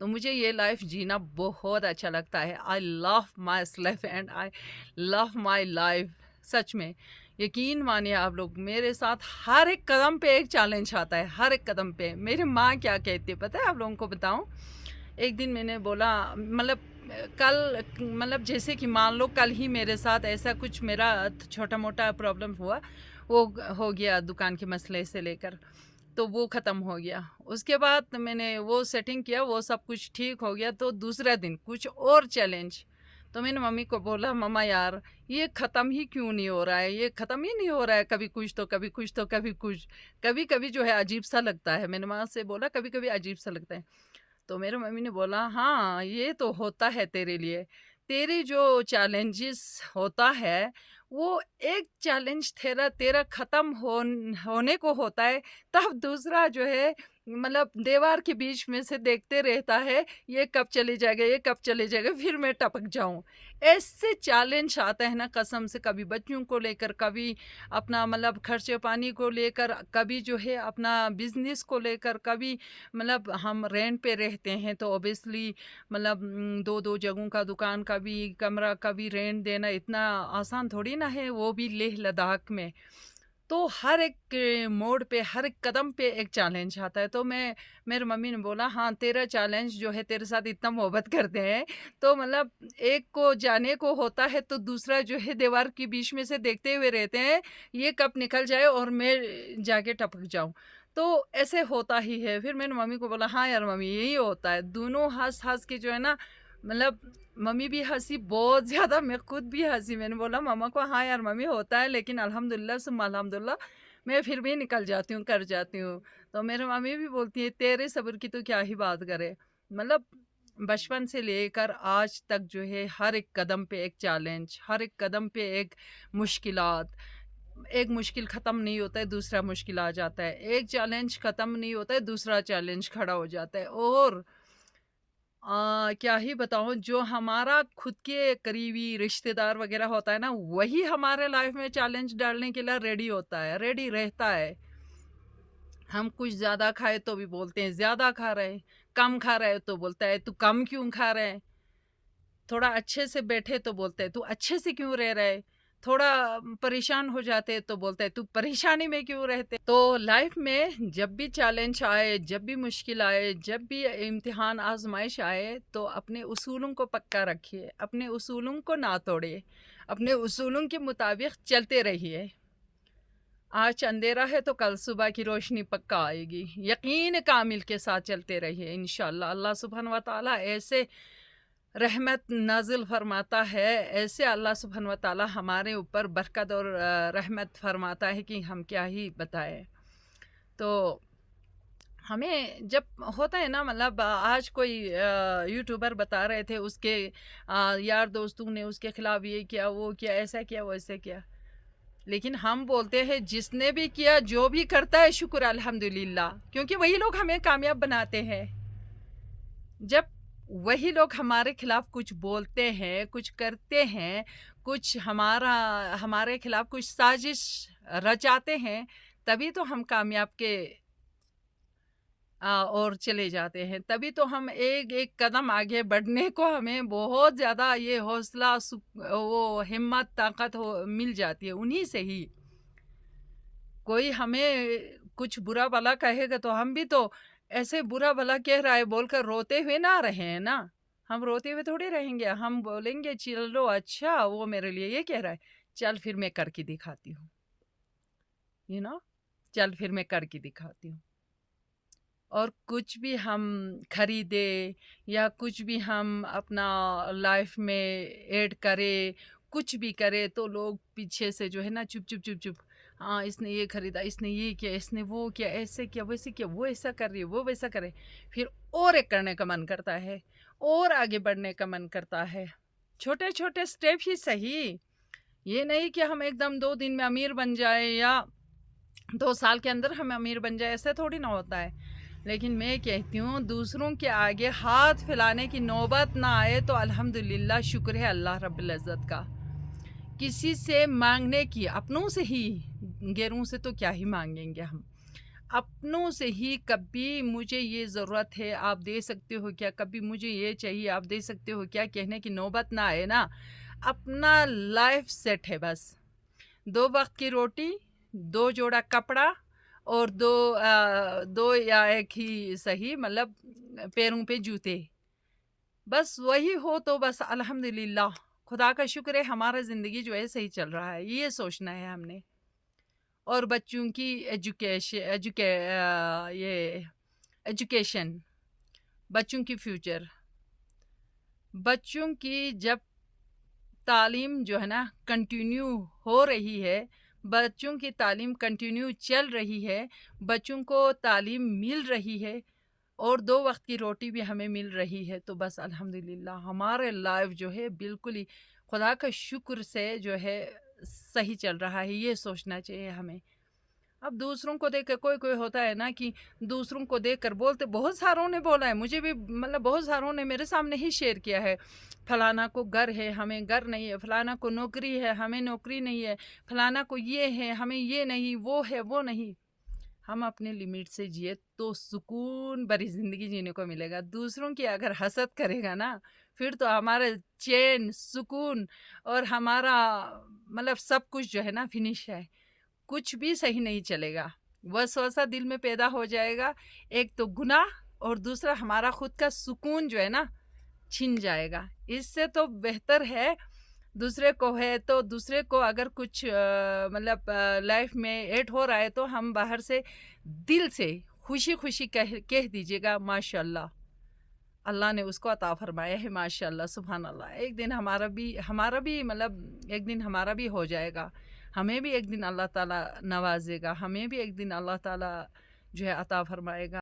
تو مجھے یہ لائف جینا بہت اچھا لگتا ہے. I love myself and I love my life. سچ میں یقین مانیے آپ لوگ، میرے ساتھ ہر ایک قدم پہ ایک چیلنج آتا ہے، ہر ایک قدم پہ. میری ماں کیا کہتی ہے پتہ ہے آپ لوگوں کو بتاؤں؟ ایک دن میں نے بولا، مطلب کل، مطلب جیسے کہ مان لو کل ہی میرے ساتھ ایسا کچھ میرا چھوٹا موٹا پرابلم ہوا، وہ ہو گیا دکان کے مسئلے سے لے کر، تو وہ ختم ہو گیا. اس کے بعد میں نے وہ سیٹنگ کیا، وہ سب کچھ ٹھیک ہو گیا. تو دوسرا دن کچھ اور چیلنج. تو میں نے ممی کو بولا، مما یار یہ ختم ہی کیوں نہیں ہو رہا ہے، یہ ختم ہی نہیں ہو رہا ہے، کبھی کچھ تو کبھی کچھ تو کبھی کچھ، کبھی کبھی جو ہے عجیب سا لگتا ہے. میں نے ماں سے بولا کبھی کبھی عجیب سا لگتا ہے. تو میرے ممی نے بولا ہاں یہ تو ہوتا ہے تیرے لیے، تیری جو چیلنجز ہوتا ہے وہ ایک چیلنج تیرا ختم ہونے کو ہوتا ہے، تب دوسرا جو ہے مطلب دیوار کے بیچ میں سے دیکھتے رہتا ہے یہ کب چلے جائے گا، یہ کب چلے جائے گا، پھر میں ٹپک جاؤں. ایسے چیلنج آتے ہیں نا قسم سے، کبھی بچوں کو لے کر، کبھی اپنا مطلب خرچے پانی کو لے کر، کبھی جو ہے اپنا بزنس کو لے کر، کبھی مطلب ہم رینٹ پہ رہتے ہیں تو اوبیسلی مطلب دو دو جگہوں کا دکان کا بھی کمرہ کا بھی رینٹ دینا اتنا آسان تھوڑی نہ ہے، وہ بھی لیہ لداخ میں. تو ہر ایک موڑ پہ، ہر ایک قدم پہ ایک چیلنج آتا ہے. تو میرے ممی نے بولا ہاں تیرا چیلنج جو ہے تیرے ساتھ اتنا محبت کرتے ہیں تو مطلب ایک کو جانے کو ہوتا ہے تو دوسرا جو ہے دیوار کے بیچ میں سے دیکھتے ہوئے رہتے ہیں یہ کب نکل جائے اور میں جا کے ٹپک جاؤں. تو ایسے ہوتا ہی ہے. پھر میں نے ممی کو بولا ہاں یار ممی یہی ہوتا ہے. دونوں ہنس ہنس کے جو ہے نا، مطلب ممی بھی ہنسی بہت زیادہ، میں خود بھی ہنسی. میں نے بولا ماما کو ہاں یار ممی ہوتا ہے، لیکن الحمدللہ ثم الحمدللہ میں پھر بھی نکل جاتی ہوں، کر جاتی ہوں. تو میرے ممی بھی بولتی ہے تیرے صبر کی تو کیا ہی بات کرے. مطلب بچپن سے لے کر آج تک جو ہے ہر ایک قدم پہ ایک چیلنج، ہر ایک قدم پہ ایک مشکلات. ایک مشکل ختم نہیں ہوتا ہے دوسرا مشکل آ جاتا ہے، ایک چیلنج ختم نہیں ہوتا ہے دوسرا چیلنج کھڑا ہو جاتا ہے. اور کیا ہی بتاؤں، جو ہمارا خود کے قریبی رشتہ دار وغیرہ ہوتا ہے نا، وہی ہمارے لائف میں چیلنج ڈالنے کے لیے ریڈی ہوتا ہے، ریڈی رہتا ہے. ہم کچھ زیادہ کھائے تو بھی بولتے ہیں زیادہ کھا رہے ہیں، کم کھا رہے تو بولتا ہے تو کم کیوں کھا رہے ہیں. تھوڑا اچھے سے بیٹھے تو بولتے ہے تو اچھے سے کیوں رہ رہے. تھوڑا پریشان ہو جاتے تو بولتے ہے تو پریشانی میں کیوں رہتے. تو لائف میں جب بھی چیلنج آئے، جب بھی مشکل آئے، جب بھی امتحان آزمائش آئے تو اپنے اصولوں کو پکا رکھیے، اپنے اصولوں کو نہ توڑیے، اپنے اصولوں کے مطابق چلتے رہیے. آج اندھیرا ہے تو کل صبح کی روشنی پکا آئے گی. یقین کامل کے ساتھ چلتے رہیے انشاءاللہ. اللہ سبحانہ و تعالیٰ ایسے رحمت نازل فرماتا ہے، ایسے اللہ سبحانہ و تعالیٰ ہمارے اوپر برکت اور رحمت فرماتا ہے کہ ہم کیا ہی بتائیں. تو ہمیں جب ہوتا ہے نا، مطلب آج کوئی یوٹیوبر بتا رہے تھے اس کے یار دوستوں نے اس کے خلاف یہ کیا، وہ کیا، ایسا کیا، ویسا کیا. لیکن ہم بولتے ہیں جس نے بھی کیا، جو بھی کرتا ہے شکر الحمدللہ، کیونکہ وہی لوگ ہمیں کامیاب بناتے ہیں. جب وہی لوگ ہمارے خلاف کچھ بولتے ہیں، کچھ کرتے ہیں، کچھ ہمارے خلاف کچھ سازش رچاتے ہیں، تبھی تو ہم کامیاب کے اور چلے جاتے ہیں. تبھی تو ہم ایک ایک قدم آگے بڑھنے کو ہمیں بہت زیادہ یہ حوصلہ، وہ ہمت، طاقت مل جاتی ہے انہی سے ہی. کوئی ہمیں کچھ برا بھلا کہے گا تو ہم بھی تو ایسے برا بھلا کہہ رہا ہے بول کر روتے ہوئے نہ رہے ہیں نا. ہم روتے ہوئے تھوڑی رہیں گے. ہم بولیں گے چلو اچھا وہ میرے لیے یہ کہہ رہا ہے، چل پھر میں کر کے دکھاتی ہوں، چل پھر میں کر کے دکھاتی ہوں. اور کچھ بھی ہم خریدے یا کچھ بھی ہم اپنا لائف میں ایڈ کرے، کچھ بھی کرے تو لوگ پیچھے سے جو ہے نا چپ چپ چپ چپ، ہاں اس نے یہ خریدا، اس نے یہ کیا، اس نے وہ کیا، ایسے کیا، ویسے کیا، وہ ایسا کر رہی ہے، وہ ویسا کرے. پھر اور ایک کرنے کا من کرتا ہے، اور آگے بڑھنے کا من کرتا ہے. چھوٹے چھوٹے سٹیپ ہی صحیح. یہ نہیں کہ ہم ایک دم 2 دن میں امیر بن جائے یا 2 سال کے اندر ہم امیر بن جائے، ایسا تھوڑی نہ ہوتا ہے. لیکن میں کہتی ہوں دوسروں کے آگے ہاتھ پھیلانے کی نوبت نہ آئے تو الحمدللہ شکر ہے اللہ رب العزت کا. کسی سے مانگنے کی، اپنوں سے ہی، غیروں سے تو کیا ہی مانگیں گے ہم. اپنوں سے ہی کبھی مجھے یہ ضرورت ہے آپ دے سکتے ہو کیا، کبھی مجھے یہ چاہیے آپ دے سکتے ہو کیا کہنے کی نوبت نہ آئے نا، اپنا لائف سیٹ ہے بس. 2 وقت کی روٹی، 2 جوڑا کپڑا اور 2 یا 1 ہی صحیح مطلب پیروں پہ جوتے، بس وہی ہو تو بس الحمدللہ خدا کا شکر ہے ہمارا زندگی جو ہے صحیح چل رہا ہے. یہ سوچنا ہے ہم نے. اور بچوں کی ایجوکیشن، بچوں کی فیوچر، بچوں کی جب تعلیم جو ہے نا کنٹینیو ہو رہی ہے، بچوں کی تعلیم کنٹینیو چل رہی ہے، بچوں کو تعلیم مل رہی ہے اور 2 وقت کی روٹی بھی ہمیں مل رہی ہے، تو بس الحمدللہ ہمارے لائف جو ہے بالکل ہی خدا کا شکر سے جو ہے صحیح چل رہا ہے. یہ سوچنا چاہیے ہمیں. اب دوسروں کو دیکھ کر کوئی ہوتا ہے نا کہ دوسروں کو دیکھ کر بولتے، بہت ساروں نے بولا ہے مجھے بھی، مطلب بہت ساروں نے میرے سامنے ہی شیئر کیا ہے، فلانا کو گھر ہے ہمیں گھر نہیں ہے، فلانا کو نوکری ہے ہمیں نوکری نہیں ہے، فلانا کو یہ ہے ہمیں یہ نہیں، وہ ہے وہ نہیں. ہم اپنے لمٹ سے جیے تو سکون بھری زندگی جینے کو ملے گا. دوسروں کی اگر حسد کرے گا نا پھر تو ہمارا چین سکون اور ہمارا مطلب سب کچھ جو ہے نا فنش ہے، کچھ بھی صحیح نہیں چلے گا. وسوسہ دل میں پیدا ہو جائے گا، ایک تو گناہ اور دوسرا ہمارا خود کا سکون جو ہے نا چھن جائے گا. اس سے تو بہتر ہے دوسرے کو ہے تو دوسرے کو اگر کچھ مطلب لائف میں ایڈ ہو رہا ہے تو ہم باہر سے دل سے خوشی خوشی کہہ دیجیے گا ماشاء اللہ، اللہ نے اس کو عطا فرمایا ہے ماشاء اللہ سبحان اللہ. ایک دن ہمارا بھی مطلب ایک دن ہمارا بھی ہو جائے گا، ہمیں بھی ایک دن اللہ تعالیٰ نوازے گا، ہمیں بھی ایک دن اللہ تعالیٰ جو ہے عطا فرمائے گا.